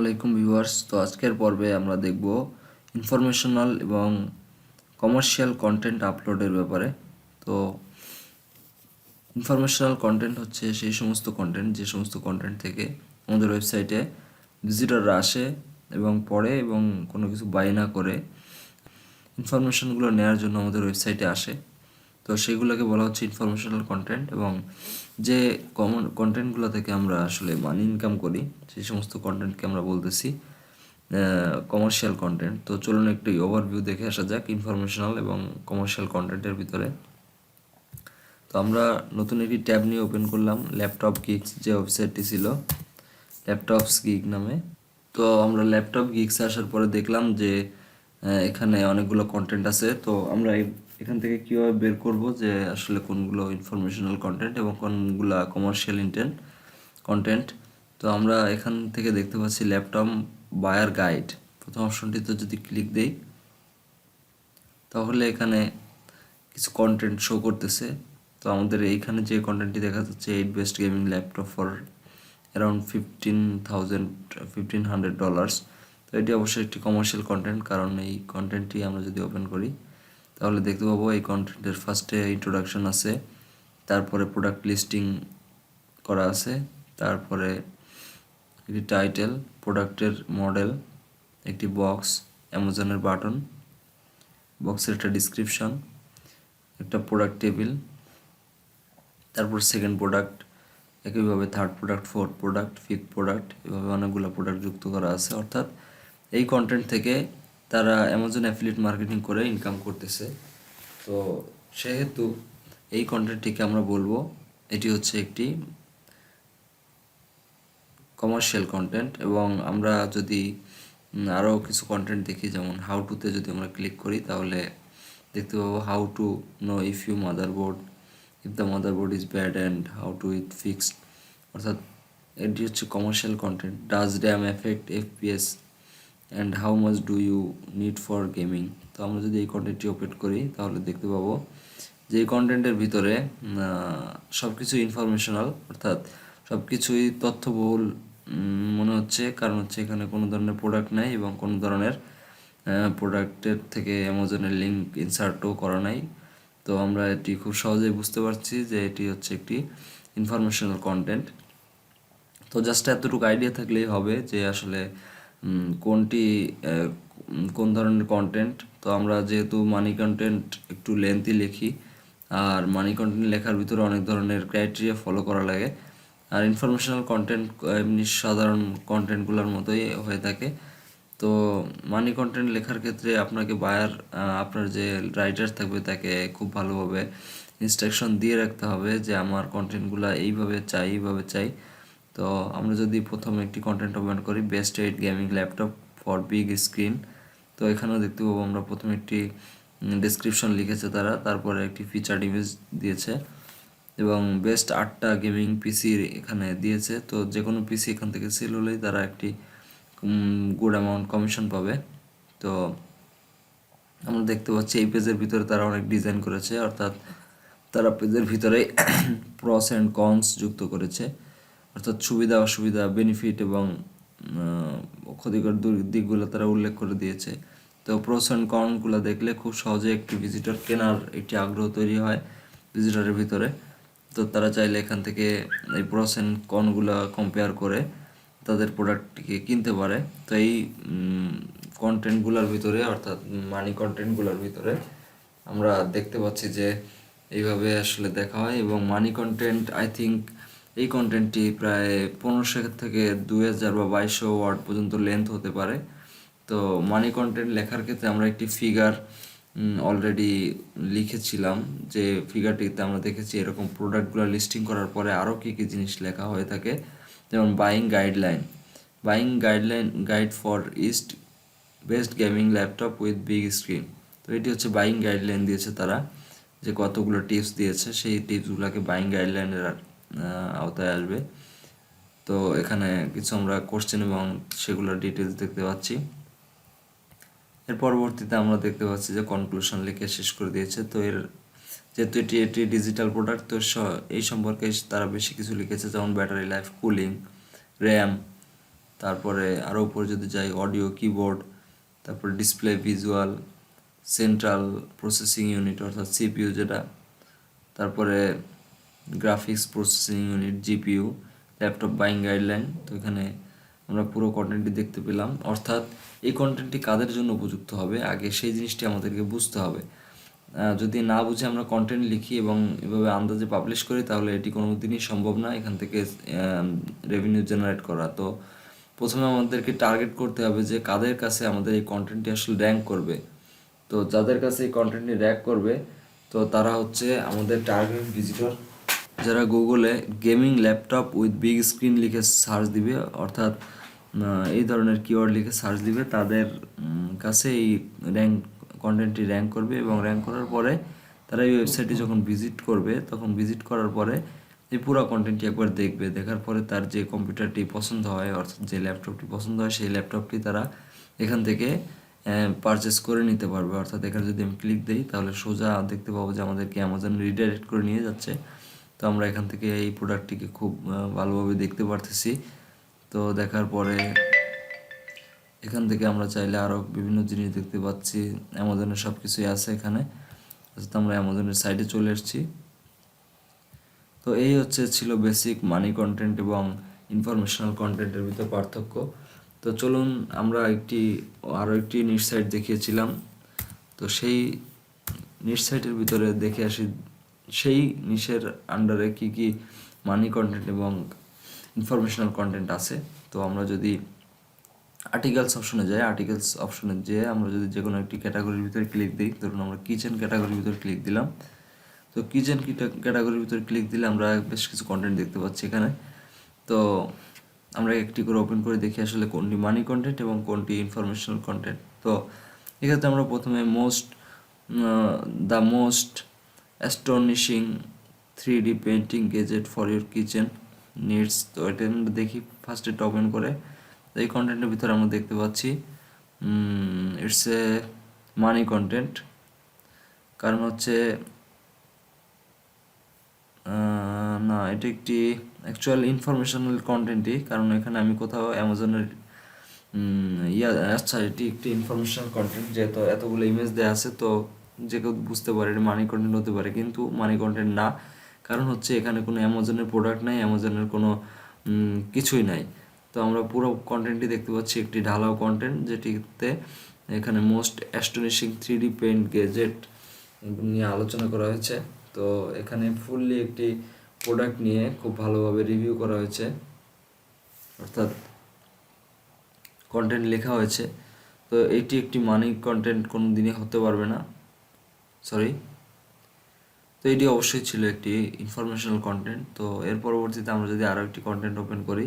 আলাইকুম ভিউয়ার্স। তো আজকের পর্বে আমরা দেখব ইনফরমেশনাল এবং কমার্শিয়াল কন্টেন্ট আপলোডের ব্যাপারে। তো ইনফরমেশনাল কন্টেন্ট হচ্ছে সেই সমস্ত কন্টেন্ট যে সমস্ত কন্টেন্ট থেকে আমাদের ওয়েবসাইটে ভিজিটররা আসে এবং পড়ে এবং কোনো কিছু বাই না করে ইনফরমেশনগুলো নেওয়ার জন্য আমাদের ওয়েবসাইটে আসে। তো সেগুলোকে বলা হচ্ছে ইনফরমেশনাল কন্টেন্ট, এবং যে কমন কন্টেন্টগুলো থেকে আমরা আসলে মানি ইনকাম করি সেই সমস্ত কন্টেন্টকে আমরা বলতেছি কমার্শিয়াল কন্টেন্ট। তো চলুন একটু ওভারভিউ দেখে আসা যাক ইনফরমেশনাল এবং কমার্শিয়াল কন্টেন্টের ভিতরে। তো আমরা নতুন একটি ট্যাব নিয়ে ওপেন করলাম ল্যাপটপ গিগস, যে ওয়েবসাইটটি ছিল ল্যাপটপস গিগ নামে। তো আমরা ল্যাপটপ গিগসে আসার পরে দেখলাম যে এখানে অনেকগুলো কন্টেন্ট আছে। তো আমরা এখান থেকে কীভাবে বের করব যে আসলে কোনগুলো ইনফরমেশনাল কন্টেন্ট এবং কোনগুলো কমার্শিয়াল কন্টেন্ট। তো আমরা এখান থেকে দেখতে পাচ্ছি ল্যাপটপ বায়ার গাইড, প্রথম অপশনটিতে যদি ক্লিক দেই তাহলে এখানে কিছু কন্টেন্ট শো করতেছে। তো আমাদের এইখানে যে কন্টেন্টটি দেখা যাচ্ছে 8 best gaming laptop for around $1,500। তো এটি অবশ্যই একটি কমার্শিয়াল কন্টেন্ট, কারণ এই কন্টেন্টটি আমরা যদি ওপেন করি তাহলে দেখতে পাবো এই কন্টেন্টের ফার্স্টে ইন্ট্রোডাকশন আছে, তারপরে প্রোডাক্ট লিস্টিং করা আছে, তারপরে একটি টাইটেল, প্রোডাক্টের মডেল, একটি বক্স, অ্যামাজনের বাটন, বক্সের একটা ডিসক্রিপশন, একটা প্রোডাক্ট টেবিল, তারপর সেকেন্ড প্রোডাক্ট, একইভাবে third product, fourth product, fifth product, এভাবে অনেকগুলো প্রোডাক্ট যুক্ত করা আছে। অর্থাৎ এই কন্টেন্ট থেকে তারা অ্যামাজন অ্যাফিলিয়েট মার্কেটিং করে ইনকাম করতেছে। তো সেহেতু এই কন্টেন্টটিকে আমরা বলবো এটি হচ্ছে একটি কমার্শিয়াল কন্টেন্ট। এবং আমরা যদি আরও কিছু কন্টেন্ট দেখি, যেমন হাউ টুতে যদি আমরা ক্লিক করি তাহলে দেখতে পাবো how to know if you motherboard, if the motherboard is bad and how to it fixed. অর্থাৎ এটি হচ্ছে commercial content. Does RAM affect FPS and how much do you need for gaming. তো আমরা যদি এই কন্টেন্টটি ওপেন করি তাহলে দেখতে পাবো যে এই কন্টেন্টের ভিতরে সব কিছু ইনফরমেশনাল, অর্থাৎ সব কিছুই তথ্যবহুল মনে হচ্ছে, কারণ হচ্ছে এখানে কোনো ধরনের প্রোডাক্ট নাই এবং কোনো ধরনের প্রোডাক্টের থেকে অ্যামাজনের লিঙ্ক ইনসার্টও করা নাই। তো আমরা এটি খুব সহজেই বুঝতে পারছি যে এটি হচ্ছে একটি ইনফরমেশনাল কন্টেন্ট। তো জাস্ট এতটুকু আইডিয়া থাকলেই হবে যে আসলে কোনটি কোন ধরনের কন্টেন্ট। তো আমরা যেহেতু মানি কন্টেন্ট একটু লেন্থি লিখি, আর মানি কন্টেন্ট লেখার ভিতরে অনেক ধরনের ক্রাইটেরিয়া ফলো করা লাগে, আর ইনফরমেশনাল কন্টেন্ট এমনি সাধারণ কন্টেন্টগুলোর মতোই হয়ে থাকে। তো মানি কন্টেন্ট লেখার ক্ষেত্রে আপনাকে আপনার যে রাইটার থাকবে তাকে খুব ভালোভাবে ইনস্ট্রাকশন দিয়ে রাখতে হবে যে আমার কন্টেন্টগুলো এইভাবে চাই। তো আমরা যদি প্রথমে একটি কন্টেন্ট ওপেন করি best 8 gaming laptop for big screen, তো এখানেও দেখতে পাবো আমরা প্রথমে একটি ডেসক্রিপশন লিখেছে তারা, তারপরে একটি ফিচার্ড ইমেজ দিয়েছে এবং বেস্ট 8টা গেমিং পিসি এখানে দিয়েছে। তো যে কোনো পিসি এখান থেকে সেল হলেই তারা একটি গুড অ্যামাউন্ট কমিশন পাবে। তো আমরা দেখতে পাচ্ছি এই পেজের ভিতরে তারা অনেক ডিজাইন করেছে, অর্থাৎ তারা পেজের ভিতরে প্রস অ্যান্ড কনস যুক্ত করেছে, অর্থাৎ সুবিধা অসুবিধা, বেনিফিট এবং ক্ষতিকর দিকগুলো তারা উল্লেখ করে দিয়েছে। তো প্রোস অ্যান্ড কনগুলো দেখলে খুব সহজে একটি ভিজিটর কেনার একটি আগ্রহ তৈরি হয় ভিজিটরের ভিতরে। তো তারা চাইলে এখান থেকে এই প্রোস অ্যান্ড কনগুলো কম্পেয়ার করে তাদের প্রোডাক্টটিকে কিনতে পারে। তো এই কন্টেন্টগুলোর ভিতরে, অর্থাৎ মানি কন্টেন্টগুলোর ভিতরে আমরা দেখতে পাচ্ছি যে এইভাবে আসলে দেখা হয়। এবং মানি কন্টেন্ট আই থিঙ্ক এই কন্টেন্টটি প্রায় 1500 থেকে 2000 বা 2200 ওয়ার্ড পর্যন্ত লেন্থ হতে পারে। তো মানি কন্টেন্ট লেখার ক্ষেত্রে আমরা একটি ফিগার অলরেডি লিখেছিলাম, যে ফিগারটিতে আমরা দেখেছি এরকম প্রোডাক্টগুলো লিস্টিং করার পরে আরও কী কী জিনিস লেখা হয়ে থাকে, যেমন guide for east best gaming laptop with big screen. তো এটি হচ্ছে বাইং গাইডলাইন দিয়েছে তারা, যে কতগুলো টিপস দিয়েছে সেই টিপসগুলোকে বাইং গাইডলাইনের আওতায় আসবে। তো এখানে কিছু আমরা কোশ্চেন এবং সেগুলোর ডিটেলস দেখতে পাচ্ছি। এর পরবর্তীতে আমরা দেখতে পাচ্ছি যে কনক্লুশন লিখে শেষ করে দিয়েছে। তো যেহেতু এটি ডিজিটাল প্রোডাক্ট, তো এই সম্পর্কে তারা বেশি কিছু লিখেছে, যেমন ব্যাটারি লাইফ, কুলিং, র্যাম, তারপরে আরও উপরে যদি যাই অডিও, কিবোর্ড, তারপরে display, visual, central processing unit অর্থাৎ সিপিইউ যেটা, তারপরে graphics processing unit GPU, laptop buying guideline. তো এখানে আমরা পুরো কন্টেন্টটি দেখতে পেলাম। অর্থাৎ এই কন্টেন্টটি কাদের জন্য উপযুক্ত হবে আগে সেই জিনিসটি আমাদেরকে বুঝতে হবে। যদি না বুঝে আমরা কন্টেন্ট লিখি এবং এভাবে আন্দাজে পাবলিশ করি তাহলে এটি কোনো দিনই সম্ভব না এখান থেকে রেভিনিউ জেনারেট করা। তো প্রথমে আমাদেরকে টার্গেট করতে হবে যে কাদের কাছে আমাদের এই কন্টেন্টটি আসলে র্যাঙ্ক করবে। তো যাদের কাছে এই কন্টেন্টটি র্যাঙ্ক করবে তো তারা হচ্ছে আমাদের টার্গেট ভিজিটর, যারা গুগলে gaming laptop with big screen লিখে সার্চ দিবে, অর্থাৎ এই ধরনের কিওয়ার্ড লিখে সার্চ দিবে, তাদের কাছে এই কন্টেন্টটি র্যাঙ্ক করবে এবং র্যাঙ্ক করার পরে তারা এই ওয়েবসাইটে যখন ভিজিট করবে তখন ভিজিট করার পরে এই পুরো কন্টেন্টটি একবার দেখবে। দেখার পরে তার যে কম্পিউটারটি পছন্দ হয় অর্থাৎ যে ল্যাপটপটি পছন্দ হয় সেই ল্যাপটপটি তারা এখান থেকে পারচেস করে নিতে পারবে। অর্থাৎ এখানে যদি আমি ক্লিক দিই তাহলে সোজা দেখতে পাবো যে আমাদেরকে অ্যামাজন রিডাইরেক্ট করে নিয়ে যাচ্ছে। তো আমরা এখান থেকে এই প্রোডাক্টটিকে খুব ভালোভাবে দেখতে পারতেছি। তো দেখার পরে এখান থেকে আমরা চাইলে আরও বিভিন্ন জিনিস দেখতে পাচ্ছি। অ্যামাজনের সব কিছুই আছে এখানে। অর্থাৎ আমরা অ্যামাজনের সাইটে চলে এসেছি। তো এই ছিল বেসিক মানি কন্টেন্ট এবং ইনফরমেশনাল কন্টেন্টের ভিতর পার্থক্য। তো চলুন আমরা আরও একটি নিশ সাইট দেখিয়েছিলাম, তো সেই নিশ সাইটের ভিতরে দেখে আসি সেই নিশের আন্ডারে কি কি মানি কন্টেন্ট এবং ইনফরমেশনাল কন্টেন্ট আছে। তো আমরা যদি আর্টিকেলস অপশনে যাই, আর্টিকেলস অপশনে যেয়ে আমরা যদি যে কোনো একটি ক্যাটাগরির ভিতরে ক্লিক দিই, ধরুন আমরা কিচেন ক্যাটাগরির ভিতরে ক্লিক দিলাম। তো কিচেন ক্যাটাগরির ভিতরে ক্লিক দিলে আমরা বেশ কিছু কন্টেন্ট দেখতে পাচ্ছি এখানে। তো আমরা একটি করে ওপেন করে দেখি আসলে কোনটি মানি কন্টেন্ট এবং কোনটি ইনফরমেশনাল কন্টেন্ট। তো এক্ষেত্রে আমরা প্রথমে the most astonishing 3D painting gadget for your kitchen needs. তো এটা আমরা দেখি ফার্স্ট এটা ওপেন করে। এই কন্টেন্টের ভিতরে আমরা দেখতে পাচ্ছি ইটস এ মানি কন্টেন্ট, কারণ না এটা একটি অ্যাকচুয়াল ইনফরমেশনাল কন্টেন্টই, কারণ এখানে আমি কোথাও অ্যামাজনের আচ্ছা এটি একটি ইনফরমেশনাল কন্টেন্ট, যেহেতু এতগুলো ইমেজ দেওয়া আছে তো যে কেউ বুঝতে পারে এটা মানি কন্টেন্ট হতে পারে, কিন্তু মানি কন্টেন্ট না। কারণ এখানে কোনো অ্যামাজনের প্রোডাক্ট নাই, অ্যামাজনের কোনো কিছুই নাই। তো আমরা পুরো কন্টেন্টটি দেখতে পাচ্ছি একটি ঢালাও কন্টেন্ট, যেটিতে এখানে most astonishing 3D paint gazette নিয়ে আলোচনা করা হয়েছে। তো এখানে ফুললি একটি প্রোডাক্ট নিয়ে খুব ভালোভাবে রিভিউ করা হয়েছে, অর্থাৎ কন্টেন্ট লেখা হয়েছে। তো এটি একটি মানি কন্টেন্ট কোনো দিনই হতে পারবে না, তো এটি অবশ্যই ছিল একটি ইনফরমেশনাল কন্টেন্ট। তো এর পরবর্তীতে আমরা যদি আরও একটি কন্টেন্ট ওপেন করি,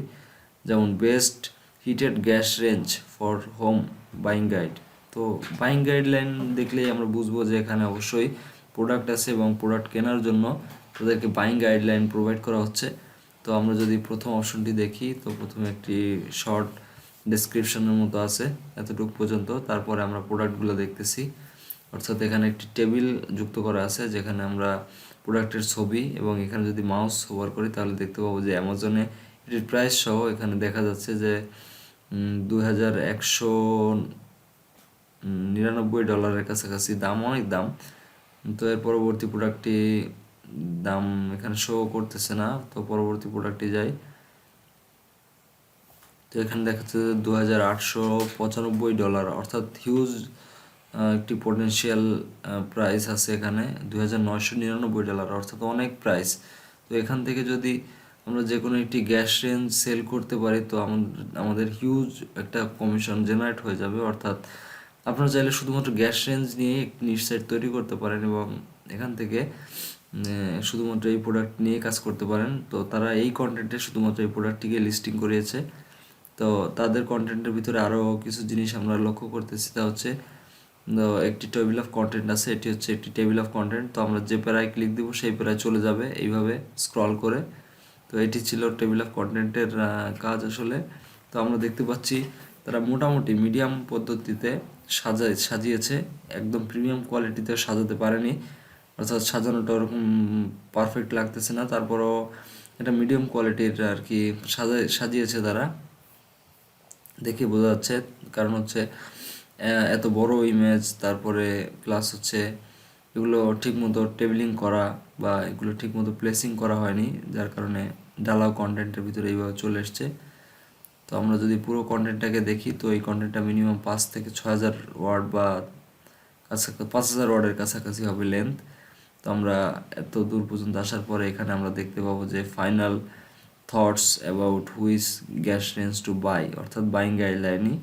যেমন best heated gas range for home buying guide. তো বাইং গাইডলাইন দেখলেই আমরা বুঝবো যে এখানে অবশ্যই প্রোডাক্ট আছে এবং প্রোডাক্ট কেনার জন্য তাদেরকে বাইং গাইডলাইন প্রোভাইড করা হচ্ছে। তো আমরা যদি প্রথম অপশনটি দেখি, তো প্রথমে একটি শর্ট ডেসক্রিপশনের মতো আছে এতটুকু পর্যন্ত, তারপরে আমরা প্রোডাক্টগুলো দেখতেছি। অর্থাৎ এখানে একটি টেবিল যুক্ত করা আছে যেখানে আমরা প্রোডাক্টের ছবি, এবং এখানে যদি মাউস হোভার করি তাহলে দেখতে পাবো যে অ্যামাজনে এটির প্রাইস সহ এখানে দেখা যাচ্ছে যে $2199 কাছাকাছি দাম, অনেক দাম। তো এর পরবর্তী প্রোডাক্টটি দাম এখানে শো করতেছে না। তো পরবর্তী প্রোডাক্টটি যাই, তো এখানে দেখাচ্ছে যে $2895, অর্থাৎ হিউজ একটি পোটেনশিয়াল প্রাইস আছে এখানে। $2999, অর্থাৎ অনেক প্রাইস। তো এখান থেকে যদি আমরা যে কোনো একটি গ্যাস রেঞ্জ সেল করতে পারি তো আমাদের হিউজ একটা কমিশন জেনারেট হয়ে যাবে। অর্থাৎ আপনারা চাইলে শুধুমাত্র গ্যাস রেঞ্জ নিয়ে একটি নিশ সাইট তৈরি করতে পারেন এবং এখান থেকে শুধুমাত্র এই প্রোডাক্ট নিয়ে কাজ করতে পারেন। তো তারা এই কন্টেন্টে শুধুমাত্র এই প্রোডাক্টটিকে লিস্টিং করিয়েছে। তো তাদের কন্টেন্টের ভিতরে আরও কিছু জিনিস আমরা লক্ষ্য করতেছি, তা একটি টেবিল অফ কন্টেন্ট আছে। এটি একটি টেবিল অফ কন্টেন্ট। তো আমরা যে প্যারায় ক্লিক দিব সেই প্যারায় চলে যাবে এইভাবে স্ক্রল করে। তো এটি ছিল টেবিল অফ কন্টেন্টের কাজ আসলে। তো আমরা দেখতে পাচ্ছি তারা মোটামুটি মিডিয়াম পদ্ধতিতে সাজিয়েছে, একদম প্রিমিয়াম কোয়ালিটিতে সাজাতে পারেনি, অর্থাৎ সাজানোটা ওরকম পারফেক্ট লাগতেছে না, তারপরও এটা মিডিয়াম কোয়ালিটির আর কি সাজিয়েছে তারা। দেখে বোঝা যাচ্ছে, কারণ হচ্ছে এত বড় ইমেজ, তারপরে প্লাস হচ্ছে এগুলো ঠিকমতো টেবিলিং করা বা এগুলো ঠিকমতো প্লেসিং করা হয়নি, যার কারণে ডালাও কন্টেন্টের ভিতরে এইভাবে চলে এসছে। তো আমরা যদি পুরো কন্টেন্টটাকে দেখি, তো এই কন্টেন্টটা মিনিমাম 5 থেকে 6 হাজার ওয়ার্ড বা কাছাকাছি 5 হাজার ওয়ার্ডের কাছাকাছি হবে লেন্থ। তো আমরা এত দূর পর্যন্ত আসার পরে এখানে আমরা দেখতে পাবো যে final thoughts about which gas range to buy, অর্থাৎ বাইং গাইডলাইনই।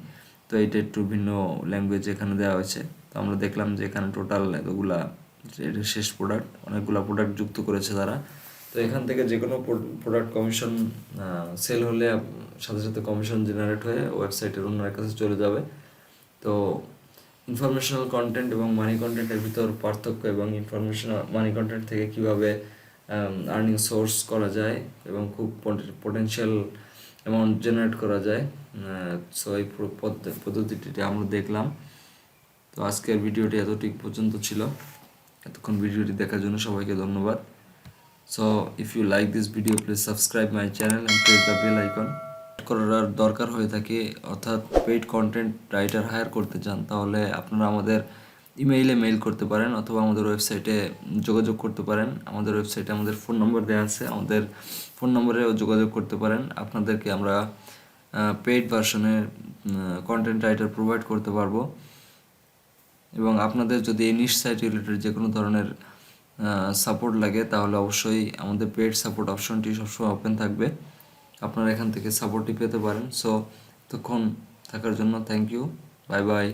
তো এটা একটু ভিন্ন ল্যাঙ্গুয়েজ এখানে দেওয়া হয়েছে। তো আমরা দেখলাম যে এখানে টোটাল এতগুলা, এটা শেষ প্রোডাক্ট, অনেকগুলো প্রোডাক্ট যুক্ত করেছে তারা। তো এখান থেকে যে কোনো প্রোডাক্ট কমিশন সেল হলে সাথে সাথে কমিশন জেনারেট হয়ে ওয়েবসাইটের অন্যের কাছে চলে যাবে। তো ইনফরমেশনাল কন্টেন্ট এবং মানি কন্টেন্টের ভিতর পার্থক্য, এবং ইনফরমেশনাল মানি কন্টেন্ট থেকে কীভাবে আর্নিং সোর্স করা যায় এবং খুব পোটেনশিয়াল অ্যামাউন্ট জেনারেট করা যায়, সো এই পদ্ধতিটি আমরা দেখলাম। তো আজকের ভিডিওটি এতটুকু পর্যন্ত ছিল। এতক্ষণ ভিডিওটি দেখার জন্য সবাইকে ধন্যবাদ। So if you like this video, please subscribe my channel and press the bell icon. করার দরকার হয়ে থাকে, অর্থাৎ পেইড কন্টেন্ট রাইটার হায়ার করতে চান, তাহলে আপনারা আমাদের ইমেইলে মেইল করতে পারেন অথবা আমাদের ওয়েবসাইটে যোগাযোগ করতে পারেন। আমাদের ওয়েবসাইটে আমাদের ফোন নম্বর দেওয়া আছে, আমাদের ফোন নম্বরেও যোগাযোগ করতে পারেন। আপনাদেরকে আমরা পেইড ভার্সনের কন্টেন্ট রাইটার প্রোভাইড করতে পারবো। এবং আপনাদের যদি এই নিশ সাইট রিলেটেড যে কোনো ধরনের সাপোর্ট লাগে, তাহলে অবশ্যই আমাদের পেইড সাপোর্ট অপশনটি সবসময় ওপেন থাকবে, আপনারা এখান থেকে সাপোর্টটি পেতে পারেন। সো তখন থাকার জন্য থ্যাংক ইউ, বাই বাই।